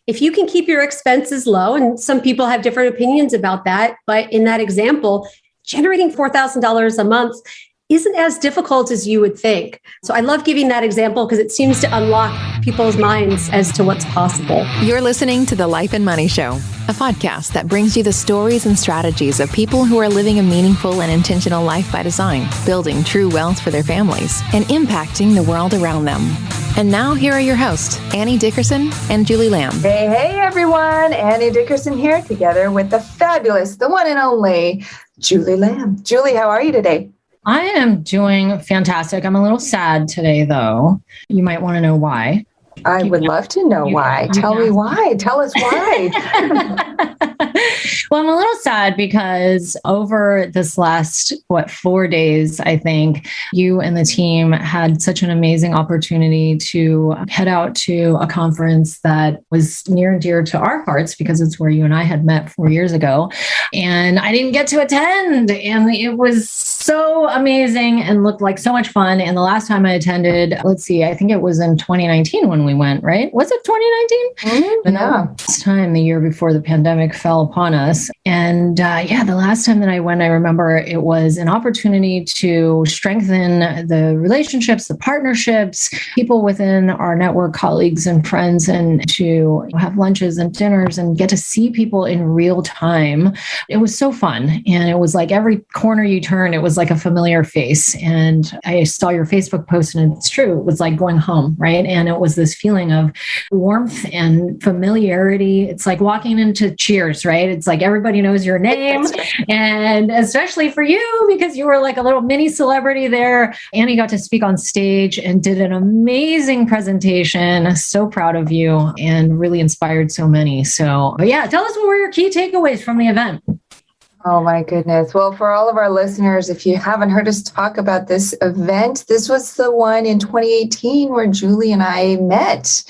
if you can keep your expenses low, and some people have different opinions about that, but in that example, generating $4,000 a month isn't as difficult as you would think. So I love giving that example because it seems to unlock people's minds as to what's possible. You're listening to The Life and Money Show, a podcast that brings you the stories and strategies of people who are living a meaningful and intentional life by design, building true wealth for their families, and impacting the world around them. And now here are your hosts, Annie Dickerson and Julie Lamb. Hey, everyone. Annie Dickerson here, together with the fabulous, the one and only Julie Lamb. Julie, how are you today? I am doing fantastic. I'm a little sad today, though. You might want to know why. I would love to know why. Tell me why. Tell us why. Well, I'm a little sad because over this last, 4 days, I think, you and the team had such an amazing opportunity to head out to a conference that was near and dear to our hearts because it's where you and I had met 4 years ago. And I didn't get to attend. And it was so amazing and looked like so much fun. And the last time I attended, I think it was in 2019 when we went, right? Was it 2019? Mm-hmm. Yeah. Last time, the year before the pandemic fell upon us. And the last time that I went, I remember it was an opportunity to strengthen the relationships, the partnerships, people within our network, colleagues and friends, and to have lunches and dinners and get to see people in real time. It was so fun. And it was like every corner you turn, it was like a familiar face. And I saw your Facebook post and it's true. It was like going home, right? And it was this feeling of warmth and familiarity. It's like walking into Cheers, right? It's like everybody knows your name. And especially for you, because you were like a little mini celebrity there. Annie got to speak on stage and did an amazing presentation. So proud of you and really inspired so many. So, but yeah, tell us what were your key takeaways from the event? Oh, my goodness. Well, for all of our listeners, if you haven't heard us talk about this event, this was the one in 2018 where Julie and I met.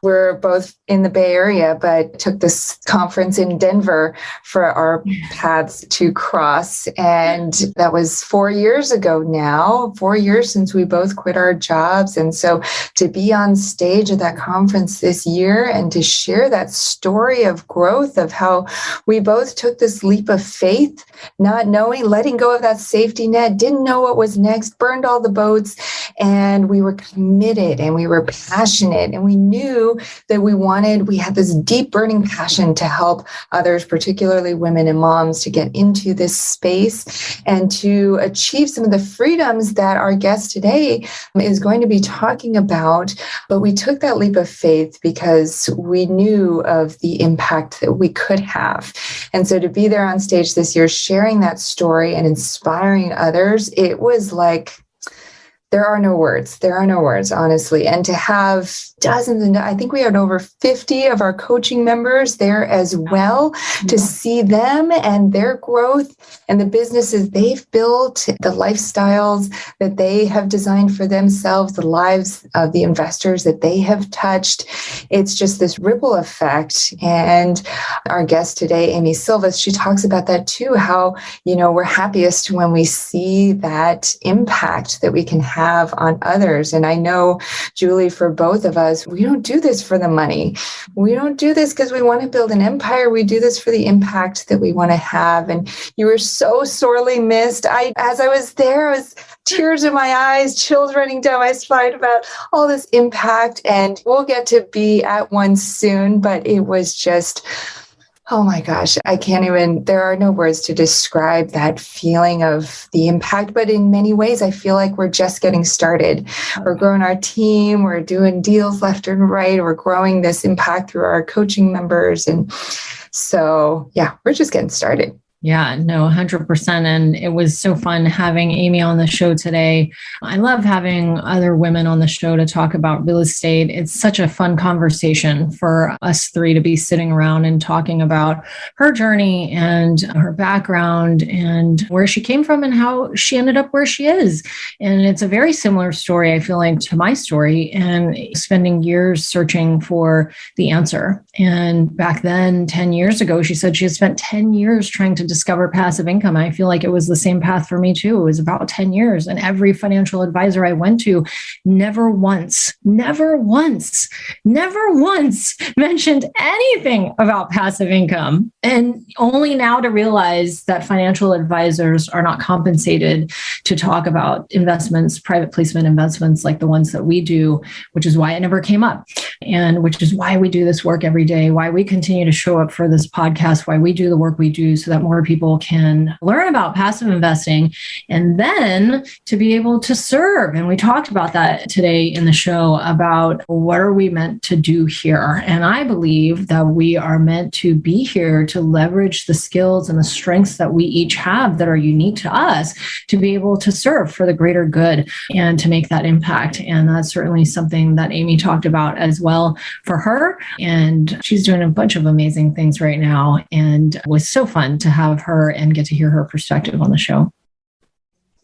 We're both in the Bay Area, but took this conference in Denver for our paths to cross. And that was 4 years ago now, 4 years since we both quit our jobs. And so to be on stage at that conference this year and to share that story of growth of how we both took this leap of faith, not knowing, letting go of that safety net, didn't know what was next, burned all the boats, and we were committed and we were passionate and we knew that we had this deep burning passion to help others, particularly women and moms, to get into this space and to achieve some of the freedoms that our guest today is going to be talking about. But we took that leap of faith because we knew of the impact that we could have. And so to be there on stage this year, sharing that story and inspiring others, it was like, there are no words, honestly. And to have dozens, and I think we had over 50 of our coaching members there as well, to see them and their growth and the businesses they've built, the lifestyles that they have designed for themselves, the lives of the investors that they have touched. It's just this ripple effect. And our guest today, Amy Sylvis, she talks about that too, how, we're happiest when we see that impact that we can have on others. And I know, Julie, for both of us, we don't do this for the money. We don't do this because we want to build an empire. We do this for the impact that we want to have. And you were so sorely missed. As I was there, I was tears in my eyes, chills running down my spine about all this impact. And we'll get to be at one soon, but it was just, oh my gosh, there are no words to describe that feeling of the impact. But in many ways, I feel like we're just getting started. We're growing our team. We're doing deals left and right. We're growing this impact through our coaching members. And so, we're just getting started. Yeah, no, 100%. And it was so fun having Amy on the show today. I love having other women on the show to talk about real estate. It's such a fun conversation for us three to be sitting around and talking about her journey and her background and where she came from and how she ended up where she is. And it's a very similar story, I feel like, to my story, and spending years searching for the answer. And back then, 10 years ago, she said she had spent 10 years trying to discover passive income. I feel like it was the same path for me too. It was about 10 years. And every financial advisor I went to never once mentioned anything about passive income. And only now to realize that financial advisors are not compensated to talk about investments, private placement investments like the ones that we do, which is why it never came up. And which is why we do this work every day, why we continue to show up for this podcast, why we do the work we do so that more people can learn about passive investing and then to be able to serve. And we talked about that today in the show about what are we meant to do here. And I believe that we are meant to be here to leverage the skills and the strengths that we each have that are unique to us to be able to serve for the greater good and to make that impact. And that's certainly something that Amy talked about as well for her. And she's doing a bunch of amazing things right now. And it was so fun to have her and get to hear her perspective on the show.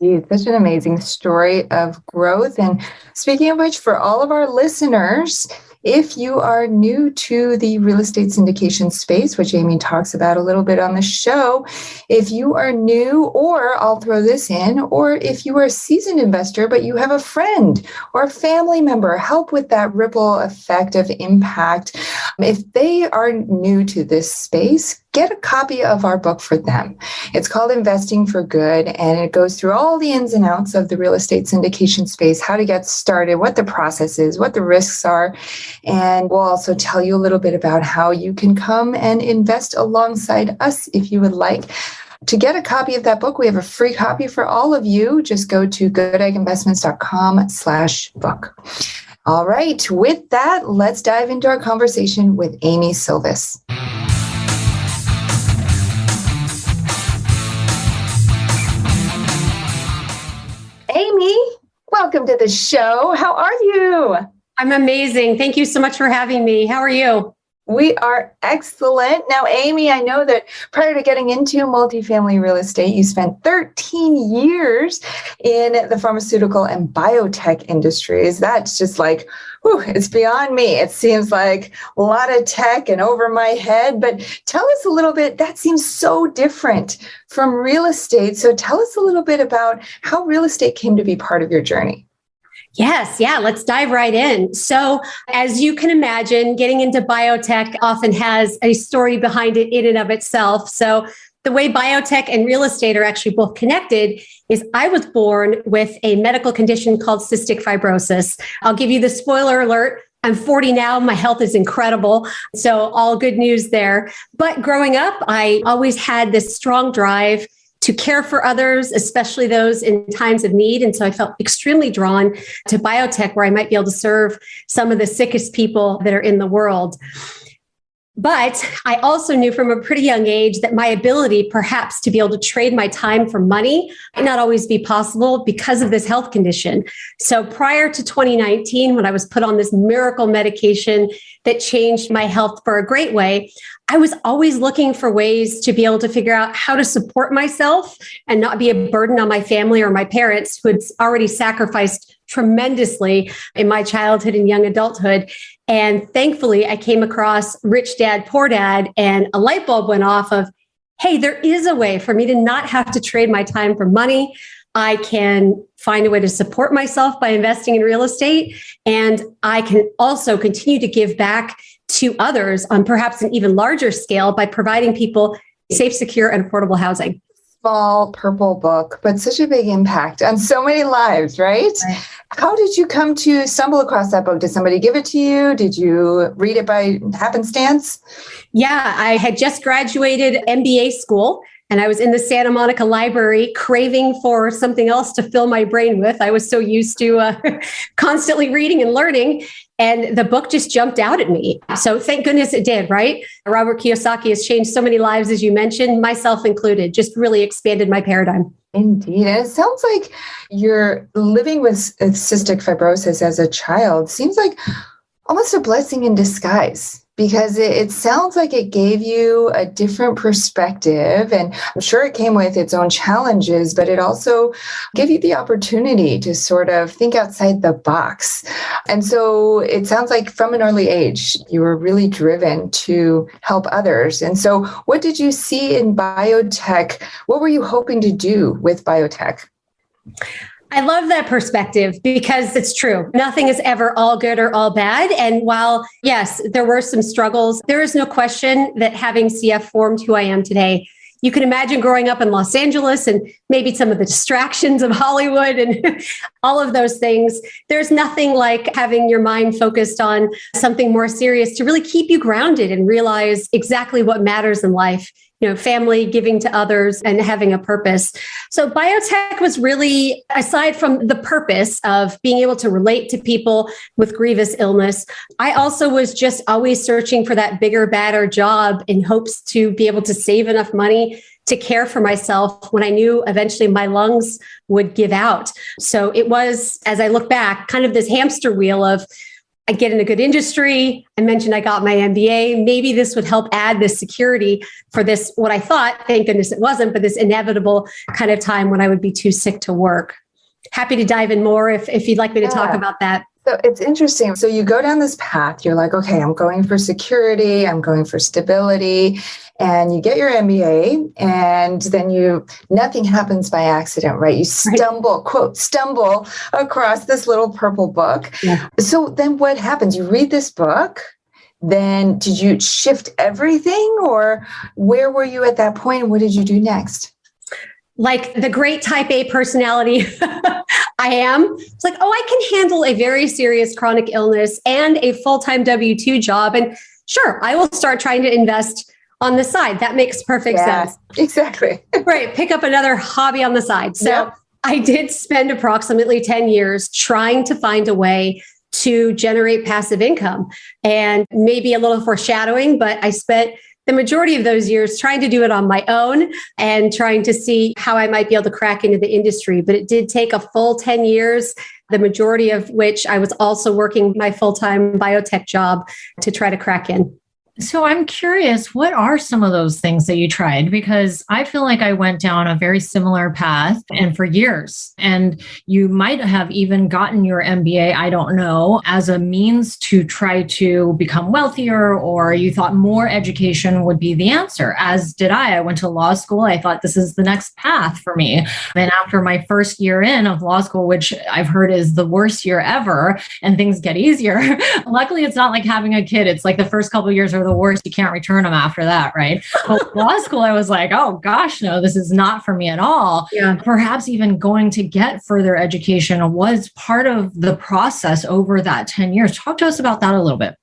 Such an amazing story of growth. And speaking of which, for all of our listeners, if you are new to the real estate syndication space, which Amy talks about a little bit on the show, if you are new, or I'll throw this in, or if you are a seasoned investor, but you have a friend or a family member, help with that ripple effect of impact. If they are new to this space, get a copy of our book for them. It's called Investing for Good, and it goes through all the ins and outs of the real estate syndication space, how to get started, what the process is, what the risks are. And we'll also tell you a little bit about how you can come and invest alongside us if you would like. To get a copy of that book, we have a free copy for all of you. Just go to goodegginvestments.com/book. All right. With that, let's dive into our conversation with Amy Sylvis. Amy, welcome to the show. How are you? I'm amazing. Thank you so much for having me. How are you? We are excellent. Now, Amy, I know that prior to getting into multifamily real estate, you spent 13 years in the pharmaceutical and biotech industries. That's just like, whew, it's beyond me. It seems like a lot of tech and over my head. But tell us a little bit, that seems so different from real estate. So tell us a little bit about how real estate came to be part of your journey. Yes. Yeah. Let's dive right in. So as you can imagine, getting into biotech often has a story behind it in and of itself. So the way biotech and real estate are actually both connected is I was born with a medical condition called cystic fibrosis. I'll give you the spoiler alert. I'm 40 now. My health is incredible. So all good news there. But growing up, I always had this strong drive to care for others, especially those in times of need. And so I felt extremely drawn to biotech, where I might be able to serve some of the sickest people that are in the world. But I also knew from a pretty young age that my ability perhaps to be able to trade my time for money might not always be possible because of this health condition. So prior to 2019, when I was put on this miracle medication that changed my health for a great way, I was always looking for ways to be able to figure out how to support myself and not be a burden on my family or my parents, who had already sacrificed tremendously in my childhood and young adulthood. And thankfully, I came across Rich Dad, Poor Dad, and a light bulb went off of, hey, there is a way for me to not have to trade my time for money. I can find a way to support myself by investing in real estate. And I can also continue to give back to others on perhaps an even larger scale by providing people safe, secure, and affordable housing. Small purple book, but such a big impact on so many lives, right? How did you come to stumble across that book? Did somebody give it to you? Did you read it by happenstance? Yeah, I had just graduated MBA school, and I was in the Santa Monica library craving for something else to fill my brain with. I was so used to constantly reading and learning. And the book just jumped out at me. So thank goodness it did, right? Robert Kiyosaki has changed so many lives, as you mentioned, myself included, just really expanded my paradigm. Indeed. And it sounds like you're living with cystic fibrosis as a child. Seems like almost a blessing in disguise, because it sounds like it gave you a different perspective. And I'm sure it came with its own challenges, but it also gave you the opportunity to sort of think outside the box. And so it sounds like from an early age, you were really driven to help others. And so what did you see in biotech? What were you hoping to do with biotech? I love that perspective because it's true. Nothing is ever all good or all bad. And while, yes, there were some struggles, there is no question that having CF formed who I am today. You can imagine growing up in Los Angeles and maybe some of the distractions of Hollywood and all of those things. There's nothing like having your mind focused on something more serious to really keep you grounded and realize exactly what matters in life. Family, giving to others, and having a purpose. So biotech was really, aside from the purpose of being able to relate to people with grievous illness, I also was just always searching for that bigger, badder job in hopes to be able to save enough money to care for myself when I knew eventually my lungs would give out. So it was, as I look back, kind of this hamster wheel of, I get in a good industry. I mentioned I got my MBA. Maybe this would help add this security for this, what I thought, thank goodness it wasn't, but this inevitable kind of time when I would be too sick to work. Happy to dive in more if you'd like me to talk about that. So it's interesting. So you go down this path, you're like, okay, I'm going for security, I'm going for stability, and you get your MBA, and then nothing happens by accident, right? You stumble, quote, stumble across this little purple book. Yeah. So then what happens? You read this book, then did you shift everything, or where were you at that point? What did you do next? Like the great type A personality I am, it's like, I can handle a very serious chronic illness and a full-time W-2 job. And sure, I will start trying to invest on the side. That makes perfect sense. Exactly. Right. Pick up another hobby on the side. So I did spend approximately 10 years trying to find a way to generate passive income, and maybe a little foreshadowing, but I spent the majority of those years trying to do it on my own and trying to see how I might be able to crack into the industry. But it did take a full 10 years, the majority of which I was also working my full-time biotech job to try to crack in. So I'm curious, what are some of those things that you tried? Because I feel like I went down a very similar path and for years, and you might have even gotten your MBA, I don't know, as a means to try to become wealthier, or you thought more education would be the answer, as did I. I went to law school. I thought this is the next path for me. And after my first year in of law school, which I've heard is the worst year ever, and things get easier. Luckily, it's not like having a kid. It's like the first couple of years are the worst. You can't return them after that, right? But law school, I was like, oh gosh, no, this is not for me at all. Yeah. Perhaps even going to get further education was part of the process over that 10 years. Talk to us about that a little bit.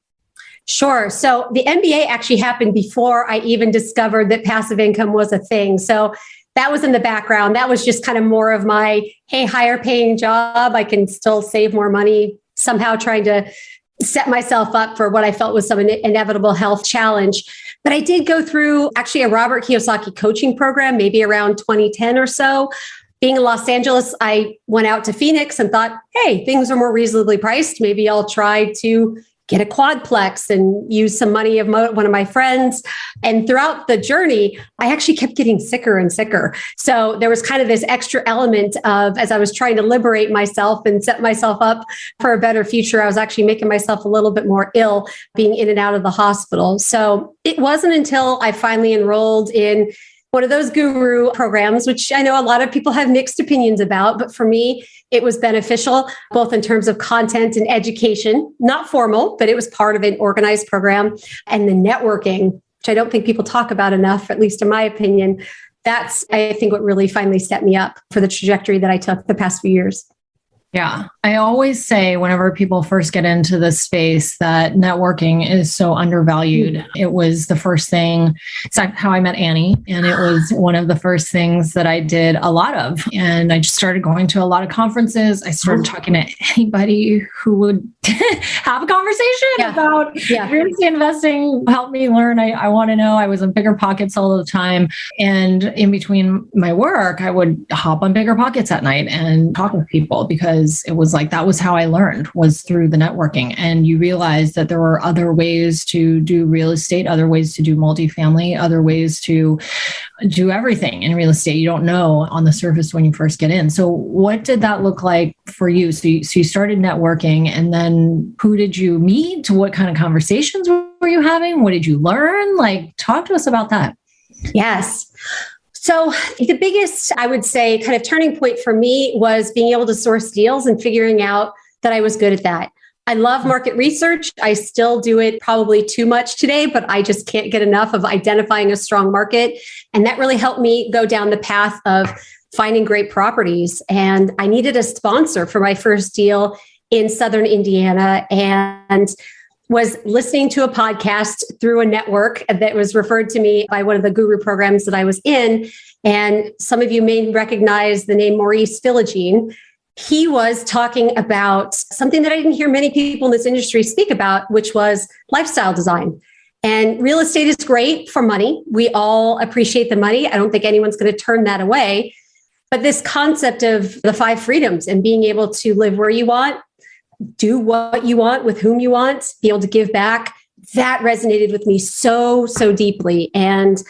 Sure. So the MBA actually happened before I even discovered that passive income was a thing. So that was in the background. That was just kind of more of my, hey, higher paying job. I can still save more money, somehow trying to set myself up for what I felt was some inevitable health challenge. But I did go through actually a Robert Kiyosaki coaching program, maybe around 2010 or so. Being in Los Angeles, I went out to Phoenix and thought, hey, things are more reasonably priced. Maybe I'll try to get a quadplex and use some money of one of my friends. And throughout the journey, I actually kept getting sicker and sicker. So there was kind of this extra element of, as I was trying to liberate myself and set myself up for a better future, I was actually making myself a little bit more ill being in and out of the hospital. So it wasn't until I finally enrolled in one of those guru programs, which I know a lot of people have mixed opinions about, but for me, it was beneficial, both in terms of content and education, not formal, but it was part of an organized program, and the networking, which I don't think people talk about enough, at least in my opinion. That's, I think, what really finally set me up for the trajectory that I took the past few years. Yeah. I always say whenever people first get into this space that networking is so undervalued. It was the first thing. It's like how I met Annie. And it was one of the first things that I did a lot of. And I just started going to a lot of conferences. I started talking to anybody who would have a conversation about real estate investing, help me learn. I want to know. I was in Bigger Pockets all the time. And in between my work, I would hop on Bigger Pockets at night and talk with people because because it was like, that was how I learned, was through the networking. And you realize that there were other ways to do real estate, other ways to do multifamily, other ways to do everything in real estate. You don't know on the surface when you first get in. So what did that look like for you? So you started networking, and then who did you meet? What kind of conversations were you having? What did you learn? Like, talk to us about that. Yes. So the biggest, I would say, kind of turning point for me was being able to source deals and figuring out that I was good at that. I love market research. I still do it probably too much today, but I just can't get enough of identifying a strong market. And that really helped me go down the path of finding great properties. And I needed a sponsor for my first deal in Southern Indiana, and was listening to a podcast through a network that was referred to me by one of the guru programs that I was in. And some of you may recognize the name Maurice Philogene. He was talking about something that I didn't hear many people in this industry speak about, which was lifestyle design. And real estate is great for money. We all appreciate the money. I don't think anyone's going to turn that away. But this concept of the 5 freedoms and being able to live where you want, do what you want with whom you want, be able to give back, that resonated with me so deeply. And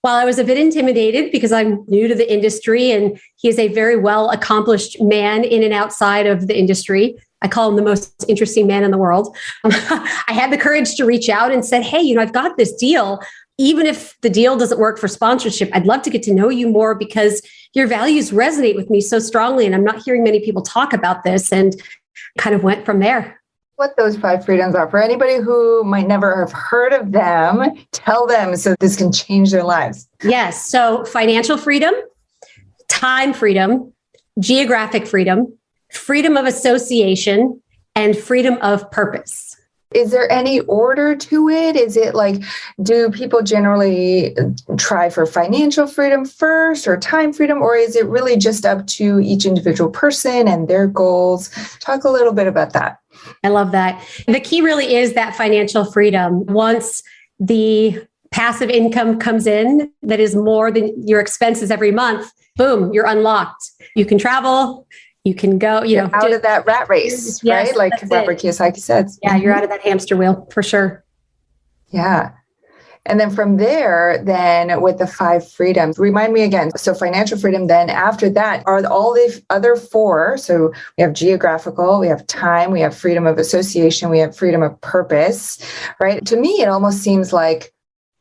while I was a bit intimidated because I'm new to the industry and he is a very well accomplished man in and outside of the industry, I call him the most interesting man in the world. I had the courage to reach out and said, hey, I've got this deal. Even if the deal doesn't work for sponsorship, I'd love to get to know you more because your values resonate with me so strongly. And I'm not hearing many people talk about this, and kind of went from there. What those 5 freedoms are, for anybody who might never have heard of them, tell them so this can change their lives. Yes. So financial freedom, time freedom, geographic freedom, freedom of association, and freedom of purpose. Is there any order to it? Is it like, do people generally try for financial freedom first or time freedom, or is it really just up to each individual person and their goals? Talk a little bit about that. I love that. The key really is that financial freedom. Once the passive income comes in that is more than your expenses every month, boom, you're unlocked. You can travel. You can go, out of that rat race, yes, right? Like Robert Kiyosaki says. Yeah, you're out of that hamster wheel for sure. Yeah. And then from there, then with the 5 freedoms, remind me again. So financial freedom, then after that are all the other 4. So we have geographical, we have time, we have freedom of association, we have freedom of purpose, right? To me, it almost seems like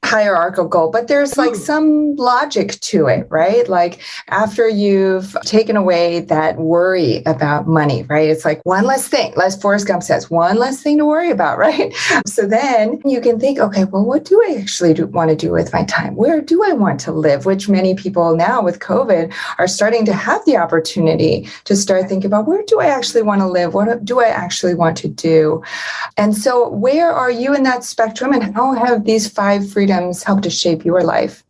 hierarchical, but there's like some logic to it, right? Like after you've taken away that worry about money, right? It's like one less thing, as Forrest Gump says, one less thing to worry about, right? So then you can think, okay, well, what do I actually want to do with my time? Where do I want to live? Which many people now with COVID are starting to have the opportunity to start thinking about, where do I actually want to live? What do I actually want to do? And so where are you in that spectrum, and how have these 5 freedoms help to shape your life?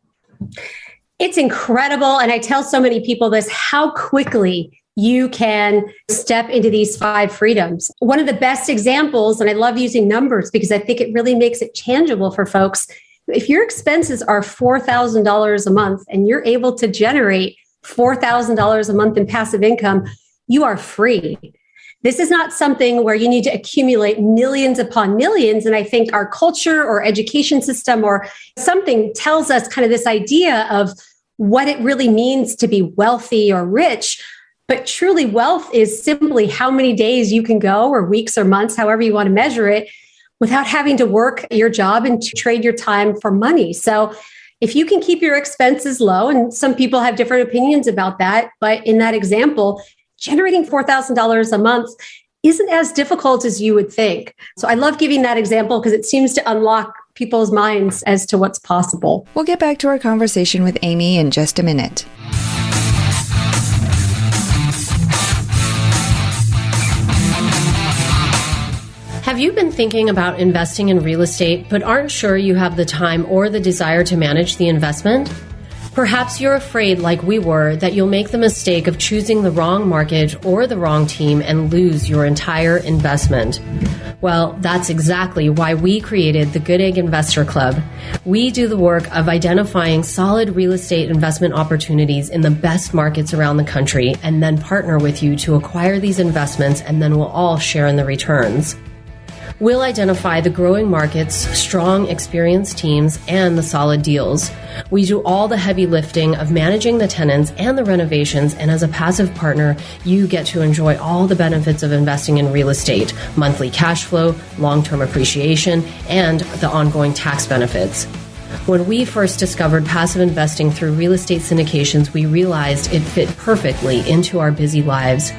It's incredible. And I tell so many people this, how quickly you can step into these 5 freedoms. One of the best examples, and I love using numbers because I think it really makes it tangible for folks. If your expenses are $4,000 a month and you're able to generate $4,000 a month in passive income, you are free. This is not something where you need to accumulate millions upon millions. And I think our culture or education system or something tells us kind of this idea of what it really means to be wealthy or rich. But truly, wealth is simply how many days you can go, or weeks or months, however you want to measure it, without having to work your job and to trade your time for money. So if you can keep your expenses low, and some people have different opinions about that, but in that example, generating $4,000 a month isn't as difficult as you would think. So I love giving that example because it seems to unlock people's minds as to what's possible. We'll get back to our conversation with Amy in just a minute. Have you been thinking about investing in real estate but aren't sure you have the time or the desire to manage the investment? Perhaps you're afraid, like we were, that you'll make the mistake of choosing the wrong mortgage or the wrong team and lose your entire investment. Well, that's exactly why we created the Goodegg Investor Club. We do the work of identifying solid real estate investment opportunities in the best markets around the country and then partner with you to acquire these investments, and then we'll all share in the returns. We'll identify the growing markets, strong, experienced teams, and the solid deals. We do all the heavy lifting of managing the tenants and the renovations, and as a passive partner, you get to enjoy all the benefits of investing in real estate, monthly cash flow, long-term appreciation, and the ongoing tax benefits. When we first discovered passive investing through real estate syndications, we realized it fit perfectly into our busy lives.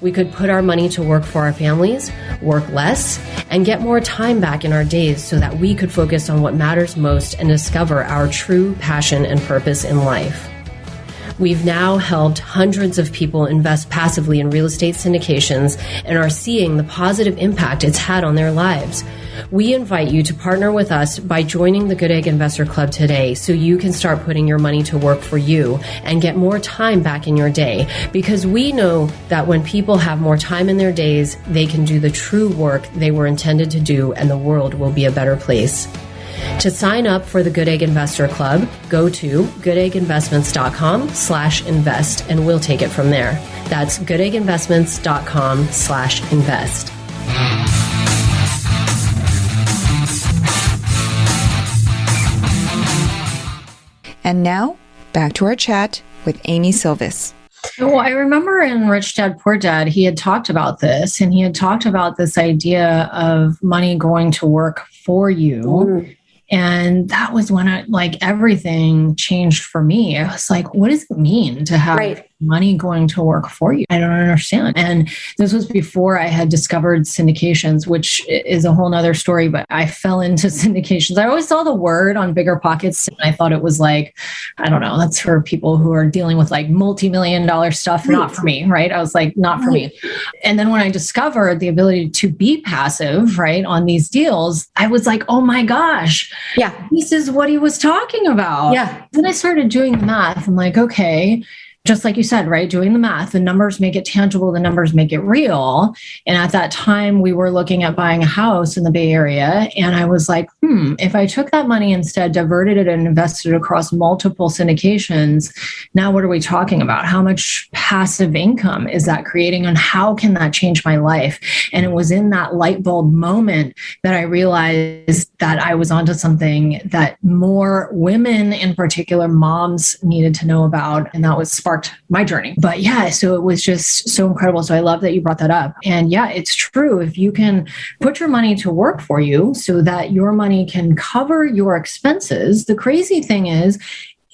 We could put our money to work for our families, work less, and get more time back in our days so that we could focus on what matters most and discover our true passion and purpose in life. We've now helped hundreds of people invest passively in real estate syndications and are seeing the positive impact it's had on their lives. We invite you to partner with us by joining the Goodegg Investor Club today so you can start putting your money to work for you and get more time back in your day, because we know that when people have more time in their days, they can do the true work they were intended to do, and the world will be a better place. To sign up for the Goodegg Investor Club, go to goodegginvestments.com/invest and we'll take it from there. That's goodegginvestments.com/invest. And now, back to our chat with Amy Sylvis. Well, I remember in Rich Dad, Poor Dad, he had talked about this, and he had talked about this idea of money going to work for you. Mm. And that was when everything changed for me. I was like, what does it mean to have money going to work for you? I don't understand. And this was before I had discovered syndications, which is a whole nother story, but I fell into syndications. I always saw the word on Bigger Pockets, and I thought it was I don't know, that's for people who are dealing with multi-million-dollar stuff. Right. Not for me, right? I was like, not for me. And then when I discovered the ability to be passive, right, on these deals, I was like, oh my gosh, yeah, this is what he was talking about. Yeah. Then I started doing the math. I'm like, okay, just like you said, right? Doing the math, the numbers make it tangible, the numbers make it real. And at that time, we were looking at buying a house in the Bay Area. And I was like, if I took that money instead, diverted it and invested across multiple syndications, now what are we talking about? How much passive income is that creating? And how can that change my life? And it was in that light bulb moment that I realized that I was onto something that more women, in particular moms, needed to know about. And that was sparked my journey. But yeah, so it was just so incredible. So I love that you brought that up. And yeah, it's true. If you can put your money to work for you so that your money can cover your expenses, the crazy thing is,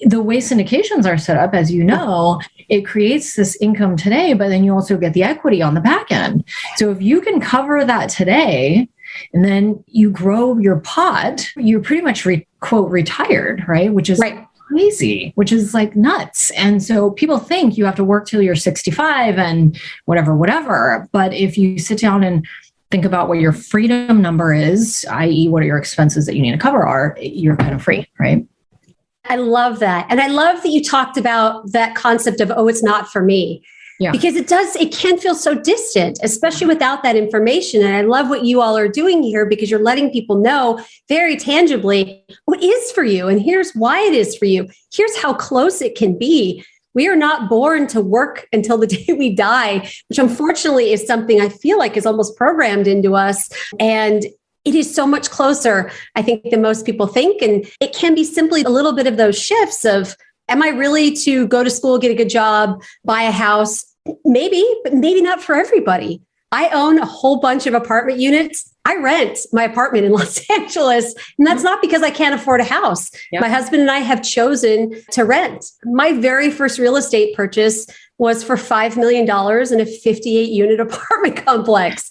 the way syndications are set up, as you know, it creates this income today, but then you also get the equity on the back end. So if you can cover that today, and then you grow your pot, you're pretty much quote retired, right? Which is crazy, which is nuts. And so people think you have to work till you're 65 and whatever. But if you sit down and think about what your freedom number is, i.e. what are your expenses that you need to cover are, you're kind of free, right? I love that. And I love that you talked about that concept of, it's not for me. Yeah. Because it can feel so distant, especially without that information. And I love what you all are doing here, because you're letting people know very tangibly what is for you. And here's why it is for you. Here's how close it can be. We are not born to work until the day we die, which unfortunately is something I feel like is almost programmed into us. And it is so much closer, I think, than most people think. And it can be simply a little bit of those shifts of, am I really to go to school, get a good job, buy a house? Maybe, but maybe not for everybody. I own a whole bunch of apartment units. I rent my apartment in Los Angeles, and that's not because I can't afford a house. Yep. My husband and I have chosen to rent. My very first real estate purchase was for $5 million in a 58-unit apartment complex.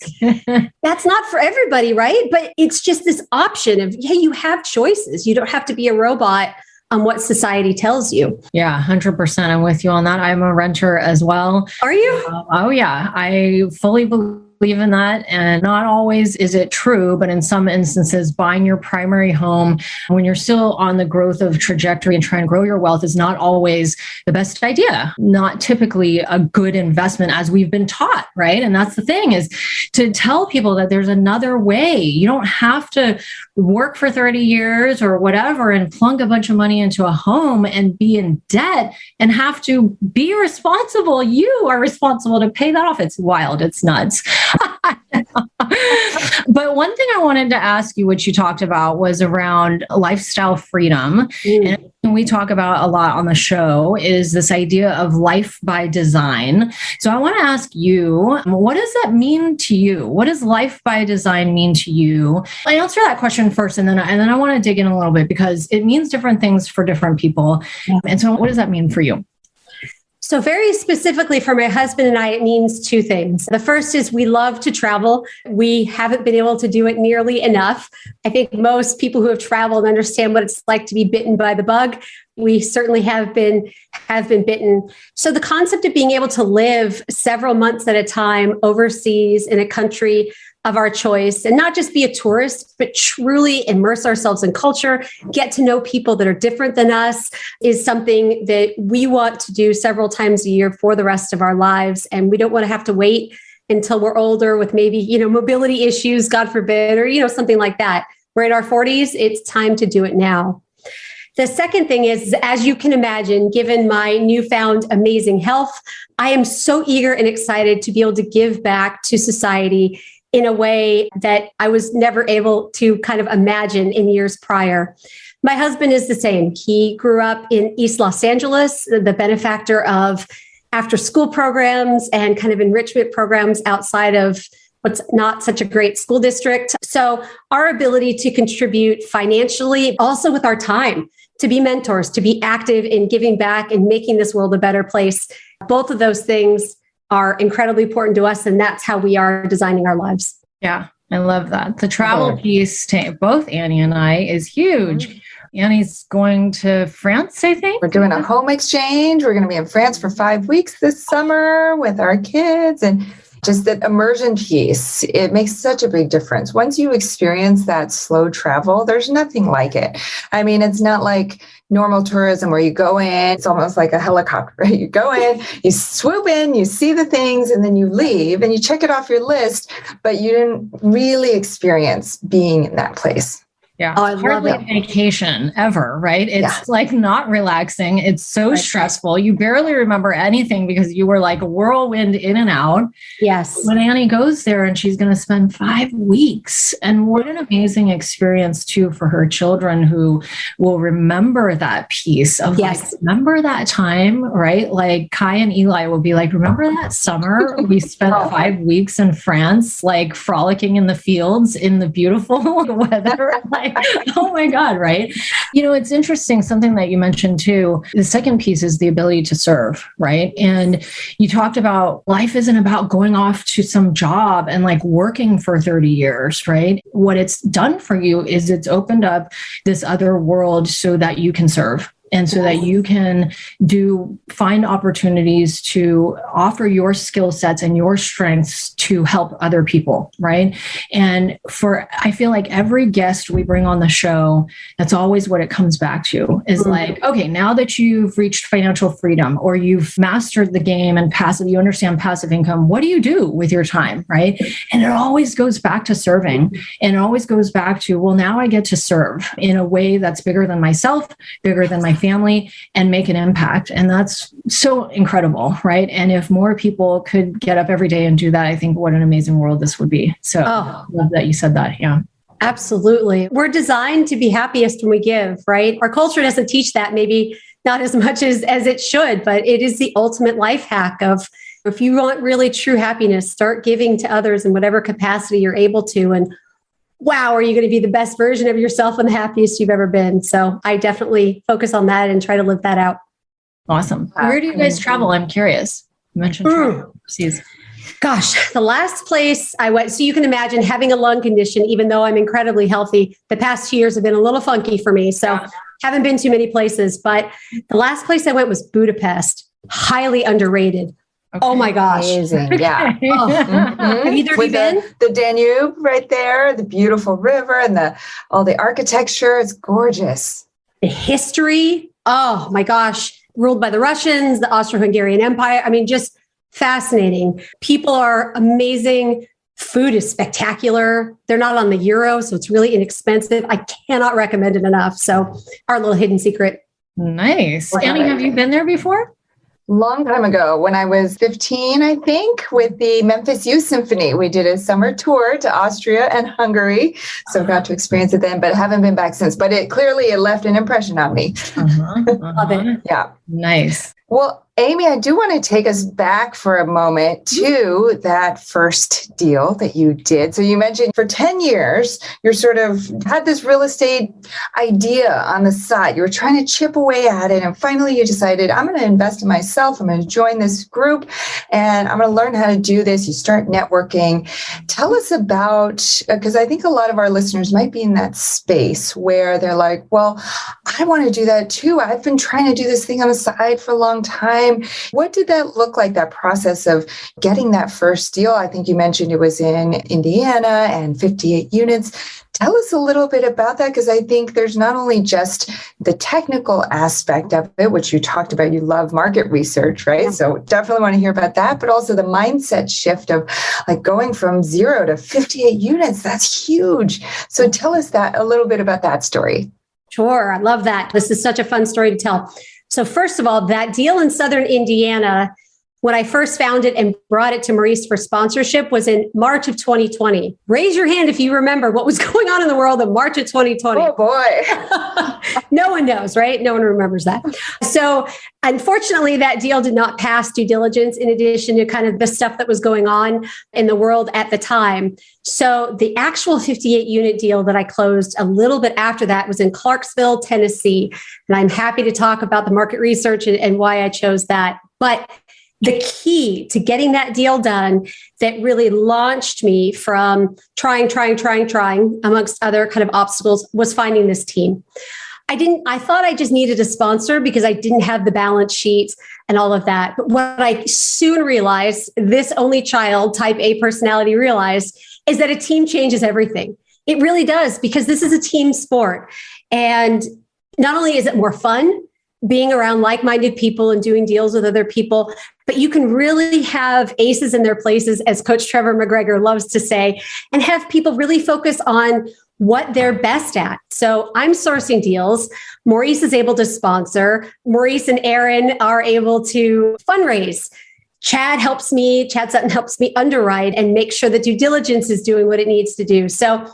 That's not for everybody, right? But it's just this option of, you have choices. You don't have to be a robot on what society tells you. Yeah, 100%. I'm with you on that. I'm a renter as well. Are you? Oh yeah. I fully believe believe in that. And not always is it true, but in some instances, buying your primary home when you're still on the growth of trajectory and trying to grow your wealth is not always the best idea, not typically a good investment as we've been taught, right? And that's the thing, is to tell people that there's another way. You don't have to work for 30 years or whatever and plunk a bunch of money into a home and be in debt and have to be responsible. You are responsible to pay that off. It's wild. It's nuts. But one thing I wanted to ask you, which you talked about, was around lifestyle freedom. And we talk about a lot on the show is this idea of life by design. So I want to ask you, what does that mean to you? What does life by design mean to you? I answer that question first, and then I want to dig in a little bit because it means different things for different people. And so what does that mean for you? So very specifically for my husband and I, it means two things. The first is we love to travel. We haven't been able to do it nearly enough. I think most people who have traveled understand what it's like to be bitten by the bug. We certainly have been bitten. So the concept of being able to live several months at a time overseas in a country of our choice and not just be a tourist, but truly immerse ourselves in culture, get to know people that are different than us is something that we want to do several times a year for the rest of our lives. And we don't want to have to wait until we're older with maybe, mobility issues, God forbid, or, something like that. We're in our 40s. It's time to do it now. The second thing is, as you can imagine, given my newfound amazing health, I am so eager and excited to be able to give back to society in a way that I was never able to kind of imagine in years prior. My husband is the same. He grew up in East Los Angeles, the benefactor of after-school programs and kind of enrichment programs outside of what's not such a great school district. So our ability to contribute financially, also with our time, to be mentors, to be active in giving back and making this world a better place, both of those things are incredibly important to us. And that's how we are designing our lives. Yeah, I love that. The travel piece to both Annie and I is huge. Annie's going to France, I think. We're doing a home exchange. We're going to be in France for 5 weeks this summer with our kids. And just that immersion piece, it makes such a big difference. Once you experience that slow travel, there's nothing like it. I mean, it's not like normal tourism where you go in, it's almost like a helicopter, right? You go in, you swoop in, you see the things, and then you leave and you check it off your list, but you didn't really experience being in that place. Yeah. Hardly a vacation ever, right? It's like not relaxing. It's so stressful. You barely remember anything because you were like a whirlwind in and out. Yes. When Annie goes there and she's going to spend 5 weeks, and what an amazing experience too for her children who will remember that piece of like, remember that time, right? Like Kai and Eli will be like, remember that summer we spent 5 weeks in France, like frolicking in the fields in the beautiful weather. Oh my God, right? It's interesting, something that you mentioned too. The second piece is the ability to serve, right? And you talked about life isn't about going off to some job and like working for 30 years, right? What it's done for you is it's opened up this other world so that you can serve. And so that you can find opportunities to offer your skill sets and your strengths to help other people, right? And I feel like every guest we bring on the show, that's always what it comes back to is like, okay, now that you've reached financial freedom or you've mastered the game and you understand passive income, what do you do with your time, right? And it always goes back to serving, and it always goes back to, well, now I get to serve in a way that's bigger than myself, bigger than my family, and make an impact. And that's so incredible, right? And if more people could get up every day and do that, I think what an amazing world this would be. So I love that you said that. Yeah. Absolutely. We're designed to be happiest when we give, right? Our culture doesn't teach that, maybe not as much as it should, but it is the ultimate life hack of, if you want really true happiness, start giving to others in whatever capacity you're able to. And wow, are you going to be the best version of yourself and the happiest you've ever been? So I definitely focus on that and try to live that out. Awesome. Where do you guys travel? I'm curious. You mentioned travel overseas. Gosh, the last place I went, so you can imagine having a lung condition, even though I'm incredibly healthy, the past 2 years have been a little funky for me. So haven't been too many places, but the last place I went was Budapest, highly underrated. Oh my gosh. Amazing. Yeah. Oh. Have either of you With been? the Danube right there, the beautiful river and all the architecture. It's gorgeous. The history. Oh my gosh. Ruled by the Russians, the Austro-Hungarian Empire. I mean, just fascinating. People are amazing. Food is spectacular. They're not on the euro, so it's really inexpensive. I cannot recommend it enough. So our little hidden secret. Nice. Annie, have you been there before? Long time ago, when I was 15, I think, with the Memphis Youth Symphony. We did a summer tour to Austria and Hungary. So got to experience it then, but haven't been back since. But it left an impression on me. Love it. Yeah. Nice. Well, Amy, I do want to take us back for a moment to that first deal that you did. So you mentioned for 10 years, you sort of had this real estate idea on the side. You were trying to chip away at it. And finally, you decided, I'm going to invest in myself. I'm going to join this group and I'm going to learn how to do this. You start networking. Tell us about, because I think a lot of our listeners might be in that space where they're like, well, I want to do that too. I've been trying to do this thing on the side for a long time. What did that look like, that process of getting that first deal? I think you mentioned it was in Indiana and 58 units. Tell us a little bit about that, because I think there's not only just the technical aspect of it, which you talked about, you love market research, right? Yeah. So definitely want to hear about that, but also the mindset shift of like going from 0 to 58 units. That's huge. So tell us a little bit about that story. Sure. I love that. This is such a fun story to tell. So first of all, that deal in Southern Indiana, when I first found it and brought it to Maurice for sponsorship, was in March of 2020. Raise your hand if you remember what was going on in the world in March of 2020. Oh boy. No one knows, right? No one remembers that. So unfortunately, that deal did not pass due diligence, in addition to kind of the stuff that was going on in the world at the time. So the actual 58 unit deal that I closed a little bit after that was in Clarksville, Tennessee. And I'm happy to talk about the market research and why I chose that. But the key to getting that deal done that really launched me from trying amongst other kind of obstacles was finding this team. I thought I just needed a sponsor because I didn't have the balance sheet and all of that. But what I soon realized, this only child type A personality realized, is that a team changes everything. It really does, because this is a team sport. And not only is it more fun being around like-minded people and doing deals with other people, but you can really have aces in their places, as Coach Trevor McGregor loves to say, and have people really focus on what they're best at. So I'm sourcing deals. Maurice is able to sponsor. Maurice and Aaron are able to fundraise. Chad Sutton helps me underwrite and make sure that due diligence is doing what it needs to do. So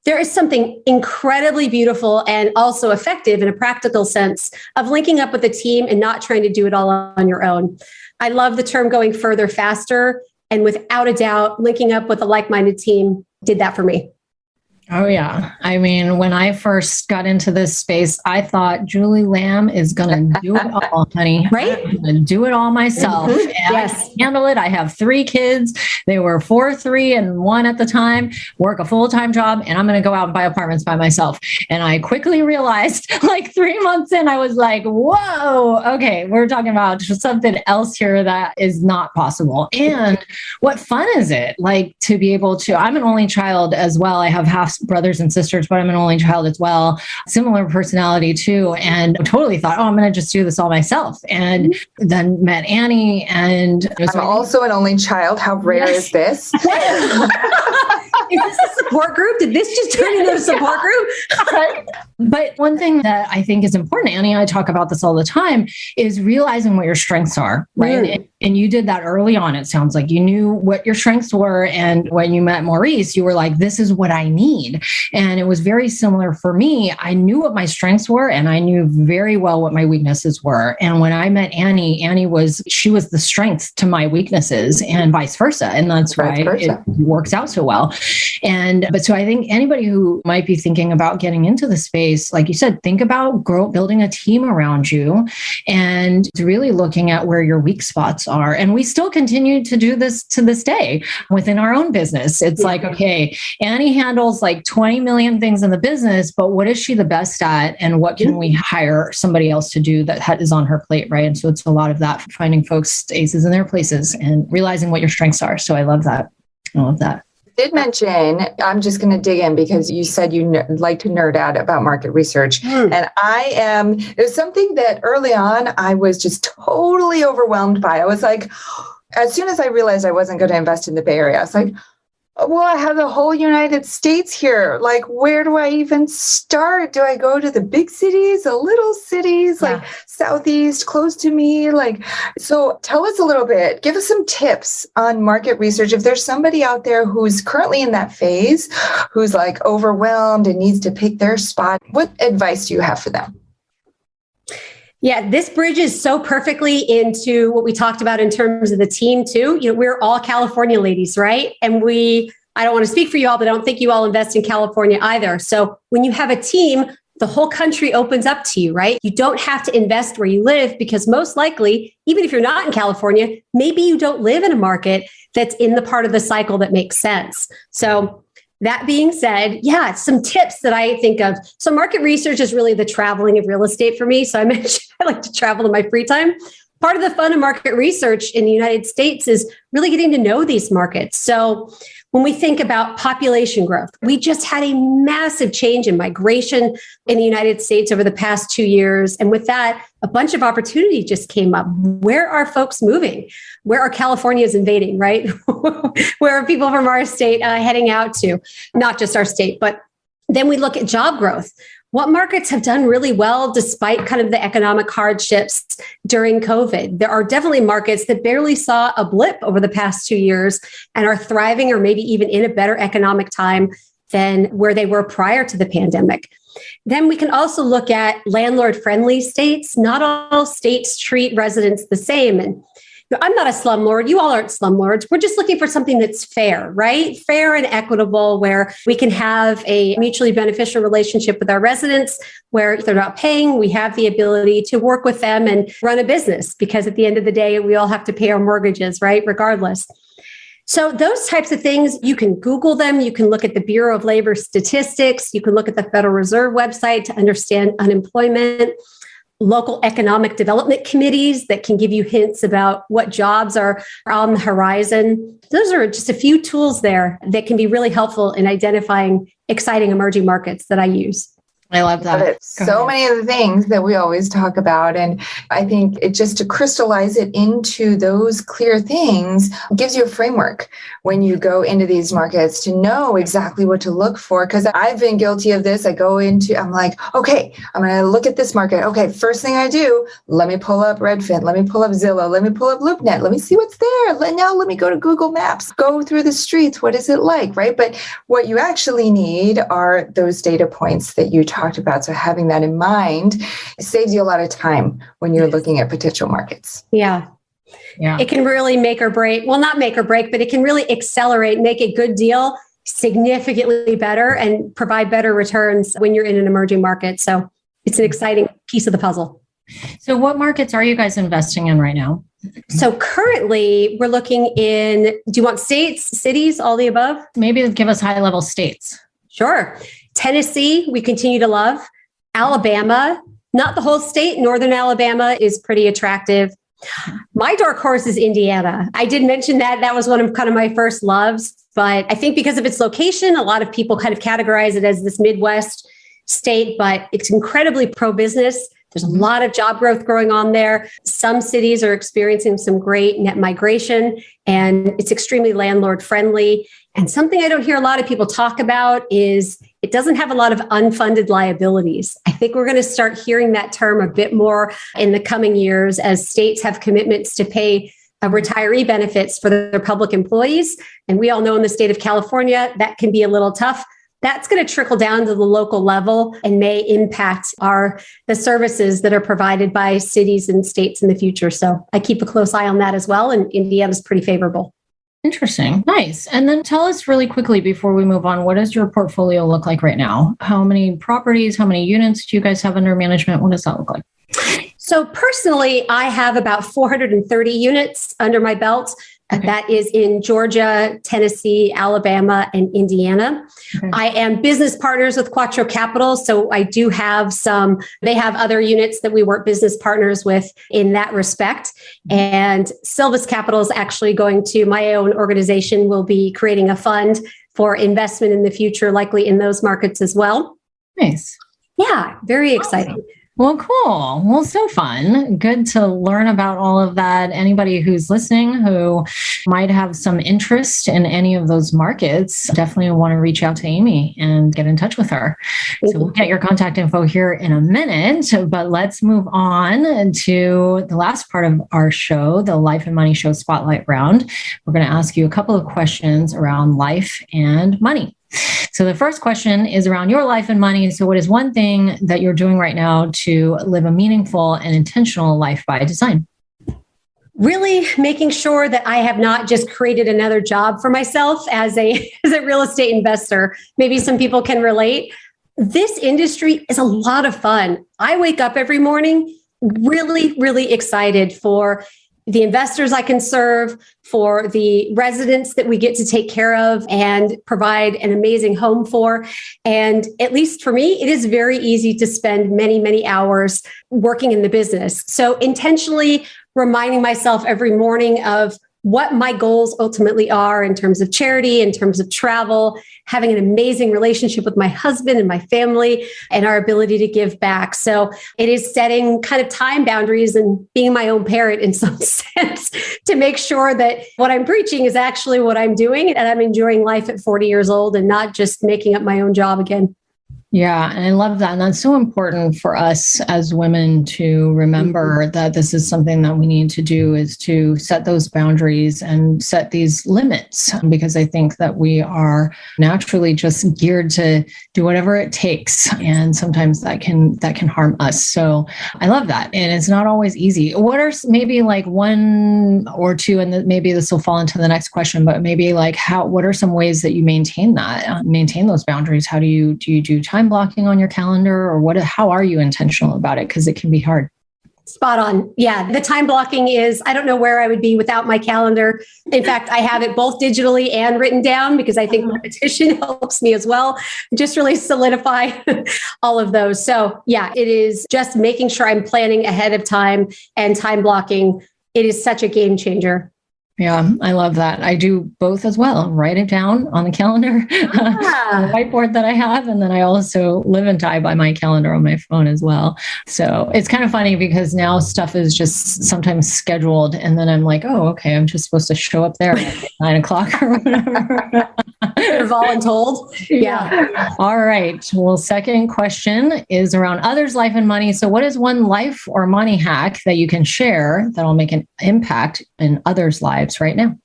there is something incredibly beautiful and also effective in a practical sense of linking up with a team and not trying to do it all on your own. I love the term going further, faster. And without a doubt, linking up with a like-minded team did that for me. Oh, yeah. I mean, when I first got into this space, I thought Julie Lamb is going to do it all, honey. Right? I'm going to do it all myself. Mm-hmm. And Yes. I can handle it. I have 3 kids. They were 4, 3, and 1 at the time, work a full-time job, and I'm going to go out and buy apartments by myself. And I quickly realized, like 3 months in, I was like, whoa, okay, we're talking about something else here that is not possible. And what fun is it? Like to be able to, I'm an only child as well. I have half brothers and sisters, but I'm an only child as well. Similar personality too. And totally thought, I'm going to just do this all myself. And then met Annie, and I'm also an only child. How rare is this? Is this a support group? Did this just turn into a support group? But one thing that I think is important, Annie and I talk about this all the time, is realizing what your strengths are, right? And you did that early on. It sounds like you knew what your strengths were. And when you met Maurice, you were like, this is what I need. And it was very similar for me. I knew what my strengths were, and I knew very well what my weaknesses were. And when I met Annie, she was the strength to my weaknesses, and vice versa. And that's why it works out so well. But so I think anybody who might be thinking about getting into the space, like you said, think about building a team around you and really looking at where your weak spots are. And we still continue to do this to this day within our own business. It's like, okay, Annie handles like 20 million things in the business, but what is she the best at? And what can we hire somebody else to do that is on her plate, right? And so it's a lot of that, finding folks aces in their places and realizing what your strengths are. So I love that. I love that. Did mention, I'm just going to dig in because you said you like to nerd out about market research. And there's something that early on I was just totally overwhelmed by. I was like, as soon as I realized I wasn't going to invest in the Bay Area, I was like, well, I have the whole United States here. Like, where do I even start? Do I go to the big cities, the little cities, like Southeast, close to me? Like, so tell us a little bit, give us some tips on market research. If there's somebody out there who's currently in that phase, who's like overwhelmed and needs to pick their spot, what advice do you have for them? Yeah, this bridges so perfectly into what we talked about in terms of the team too. You know, we're all California ladies, right? And I don't want to speak for you all, but I don't think you all invest in California either. So when you have a team, the whole country opens up to you, right? You don't have to invest where you live because most likely, even if you're not in California, maybe you don't live in a market that's in the part of the cycle that makes sense. So that being said, some tips that I think of. So market research is really the traveling of real estate for me. So I mentioned I like to travel in my free time. Part of the fun of market research in the United States is really getting to know these markets. So when we think about population growth, we just had a massive change in migration in the United States over the past 2 years. And with that, a bunch of opportunity just came up. Where are folks moving? Where are Californians invading, right? Where are people from our state heading out to? Not just our state, but then we look at job growth. What markets have done really well despite kind of the economic hardships during COVID? There are definitely markets that barely saw a blip over the past 2 years and are thriving or maybe even in a better economic time than where they were prior to the pandemic. Then we can also look at landlord-friendly states. Not all states treat residents the same. And I'm not a slumlord. You all aren't slumlords. We're just looking for something that's fair, right? Fair and equitable, where we can have a mutually beneficial relationship with our residents, where if they're not paying, we have the ability to work with them and run a business, because at the end of the day, we all have to pay our mortgages, right? Regardless. So those types of things, you can Google them. You can look at the Bureau of Labor Statistics. You can look at the Federal Reserve website to understand unemployment. Local economic development committees that can give you hints about what jobs are on the horizon. Those are just a few tools there that can be really helpful in identifying exciting emerging markets that I use. I love that. So many of the things that we always talk about. And I think it just to crystallize it into those clear things gives you a framework when you go into these markets to know exactly what to look for. Because I've been guilty of this. I'm like, okay, I'm going to look at this market. Okay, first thing I do, let me pull up Redfin. Let me pull up Zillow. Let me pull up LoopNet. Let me see what's there. Now let me go to Google Maps. Go through the streets. What is it like, right? But what you actually need are those data points that you talked about. So having that in mind, it saves you a lot of time when you're looking at potential markets. Yeah. It can really make or break. Well, not make or break, but it can really accelerate, make a good deal significantly better and provide better returns when you're in an emerging market. So it's an exciting piece of the puzzle. So what markets are you guys investing in right now? So currently we're looking in, do you want states, cities, all the above? Maybe give us high level states. Sure. Tennessee, we continue to love. Alabama, not the whole state. Northern Alabama is pretty attractive. My dark horse is Indiana. I did mention that. That was one of kind of my first loves. But I think because of its location, a lot of people kind of categorize it as this Midwest state, but it's incredibly pro-business. There's a lot of job growth going on there. Some cities are experiencing some great net migration, and it's extremely landlord friendly. And something I don't hear a lot of people talk about is it doesn't have a lot of unfunded liabilities. I think we're going to start hearing that term a bit more in the coming years as states have commitments to pay retiree benefits for their public employees. And we all know in the state of California, that can be a little tough. That's going to trickle down to the local level and may impact the services that are provided by cities and states in the future. So I keep a close eye on that as well. And Indiana's pretty favorable. Interesting. Nice. And then tell us really quickly before we move on, what does your portfolio look like right now? How many properties, how many units do you guys have under management? What does that look like? So personally, I have about 430 units under my belt. Okay. That is in Georgia, Tennessee, Alabama, and Indiana. Okay. I am business partners with Quattro Capital. So I do have they have other units that we work business partners with in that respect. And Sylvis Capital is actually my own organization will be creating a fund for investment in the future, likely in those markets as well. Nice. Yeah, very exciting. Well, cool. Well, so fun. Good to learn about all of that. Anybody who's listening who might have some interest in any of those markets, definitely want to reach out to Amy and get in touch with her. So we'll get your contact info here in a minute, but let's move on to the last part of our show, the Life and Money Show Spotlight Round. We're going to ask you a couple of questions around life and money. So the first question is around your life and money. So what is one thing that you're doing right now to live a meaningful and intentional life by design? Really making sure that I have not just created another job for myself as a real estate investor. Maybe some people can relate. This industry is a lot of fun. I wake up every morning really, really excited for the investors I can serve, for the residents that we get to take care of and provide an amazing home for. And at least for me, it is very easy to spend many, many hours working in the business. So intentionally reminding myself every morning of what my goals ultimately are in terms of charity, in terms of travel, having an amazing relationship with my husband and my family, and our ability to give back. So it is setting kind of time boundaries and being my own parent in some sense to make sure that what I'm preaching is actually what I'm doing and I'm enjoying life at 40 years old and not just making up my own job again. Yeah, and I love that. And that's so important for us as women to remember that this is something that we need to do, is to set those boundaries and set these limits, because I think that we are naturally just geared to do whatever it takes. And sometimes that can harm us. So I love that. And it's not always easy. What are maybe like one or two, and maybe this will fall into the next question, but maybe like what are some ways that you maintain those boundaries? How do you do time blocking on your calendar, or how are you intentional about it? Because it can be hard. Spot on. Yeah. The time blocking is, I don't know where I would be without my calendar. In fact, I have it both digitally and written down because I think repetition helps me as well. Just really solidify all of those. So yeah, it is just making sure I'm planning ahead of time and time blocking. It is such a game changer. Yeah, I love that. I do both as well. Write it down on the calendar, on the whiteboard that I have. And then I also live and die by my calendar on my phone as well. So it's kind of funny because now stuff is just sometimes scheduled. And then I'm like, oh, okay, I'm just supposed to show up there at 9:00 or whatever. You're voluntold. Yeah. All right. Well, second question is around others' life and money. So what is one life or money hack that you can share that'll make an impact in others' lives right now?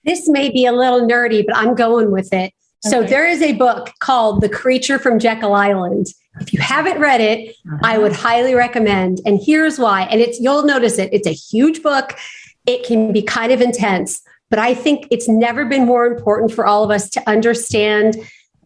This may be a little nerdy, but I'm going with it. Okay. So there is a book called The Creature from Jekyll Island. If you haven't read it, I would highly recommend. And here's why. And you'll notice it. It's a huge book. It can be kind of intense, but I think it's never been more important for all of us to understand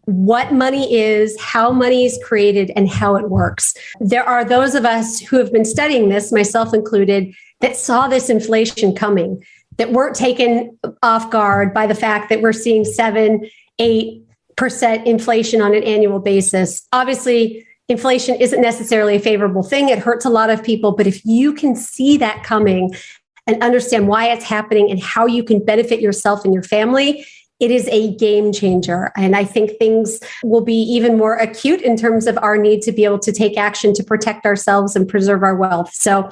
what money is, how money is created, and how it works. There are those of us who have been studying this, myself included, that saw this inflation coming, that weren't taken off guard by the fact that we're seeing 7-8% inflation on an annual basis. Obviously, inflation isn't necessarily a favorable thing. It hurts a lot of people. But if you can see that coming and understand why it's happening and how you can benefit yourself and your family, it is a game changer. And I think things will be even more acute in terms of our need to be able to take action to protect ourselves and preserve our wealth. So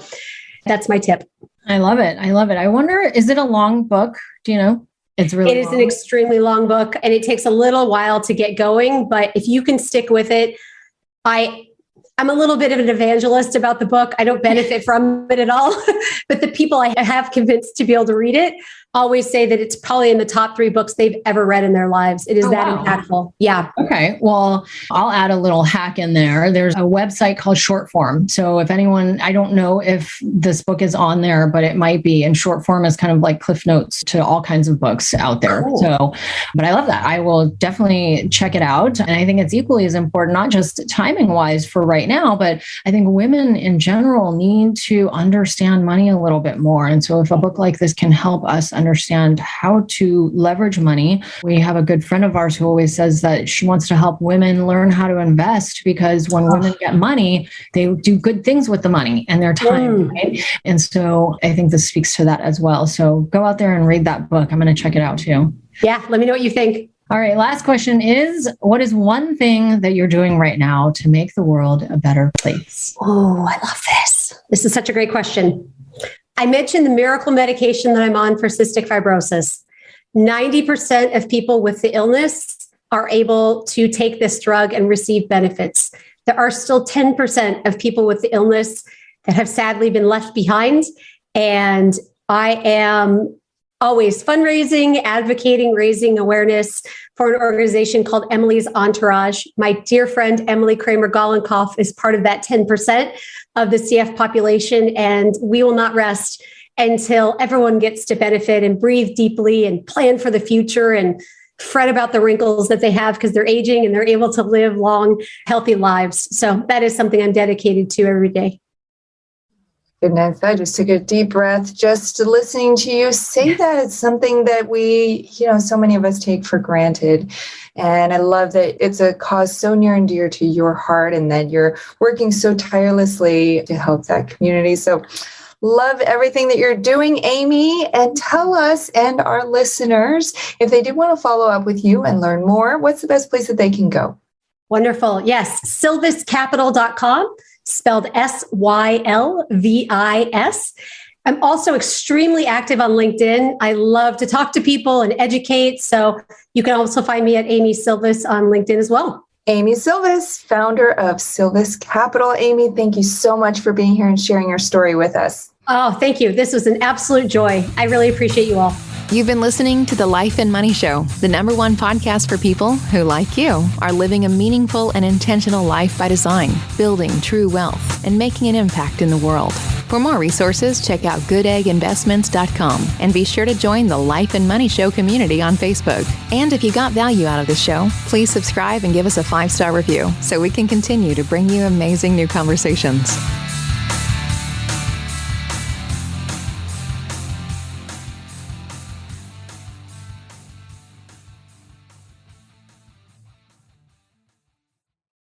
that's my tip. I love it. I love it. I wonder, is it a long book? Do you know? It is an extremely long book and it takes a little while to get going, but if you can stick with it, I'm a little bit of an evangelist about the book. I don't benefit from it at all, but the people I have convinced to be able to read it always say that it's probably in the top 3 books they've ever read in their lives. It is impactful. Yeah. Okay. Well, I'll add a little hack in there. There's a website called Shortform. So if anyone, I don't know if this book is on there, but it might be. And Shortform is kind of like Cliff Notes to all kinds of books out there. Cool. So, but I love that. I will definitely check it out. And I think it's equally as important, not just timing wise for right now, but I think women in general need to understand money a little bit more. And so if a book like this can help us understand how to leverage money. We have a good friend of ours who always says that she wants to help women learn how to invest, because when women get money, they do good things with the money and their time. Right? And so I think this speaks to that as well. So go out there and read that book. I'm going to check it out too. Yeah. Let me know what you think. All right. Last question is, what is one thing that you're doing right now to make the world a better place? Oh, I love this. This is such a great question. I mentioned the miracle medication that I'm on for cystic fibrosis. 90% of people with the illness are able to take this drug and receive benefits. There are still 10% of people with the illness that have sadly been left behind. And I am always fundraising, advocating, raising awareness for an organization called Emily's Entourage. My dear friend, Emily Kramer-Gollenkoff, is part of that 10% of the CF population. And we will not rest until everyone gets to benefit and breathe deeply and plan for the future and fret about the wrinkles that they have because they're aging and they're able to live long, healthy lives. So that is something I'm dedicated to every day. Goodness, I just took a deep breath just listening to you say that. It's something that we, so many of us take for granted. And I love that it's a cause so near and dear to your heart and that you're working so tirelessly to help that community. So love everything that you're doing, Amy. And tell us and our listeners, if they did want to follow up with you and learn more, what's the best place that they can go? Wonderful. Yes. sylviscapital.com. spelled SYLVIS. I'm also extremely active on LinkedIn. I love to talk to people and educate. So you can also find me at Amy Sylvis on LinkedIn as well. Amy Sylvis, founder of Sylvis Capital. Amy, thank you so much for being here and sharing your story with us. Oh, thank you. This was an absolute joy. I really appreciate you all. You've been listening to The Life and Money Show, the #1 podcast for people who, like you, are living a meaningful and intentional life by design, building true wealth, and making an impact in the world. For more resources, check out Goodegginvestments.com and be sure to join the Life and Money Show community on Facebook. And if you got value out of the show, please subscribe and give us a 5-star review so we can continue to bring you amazing new conversations.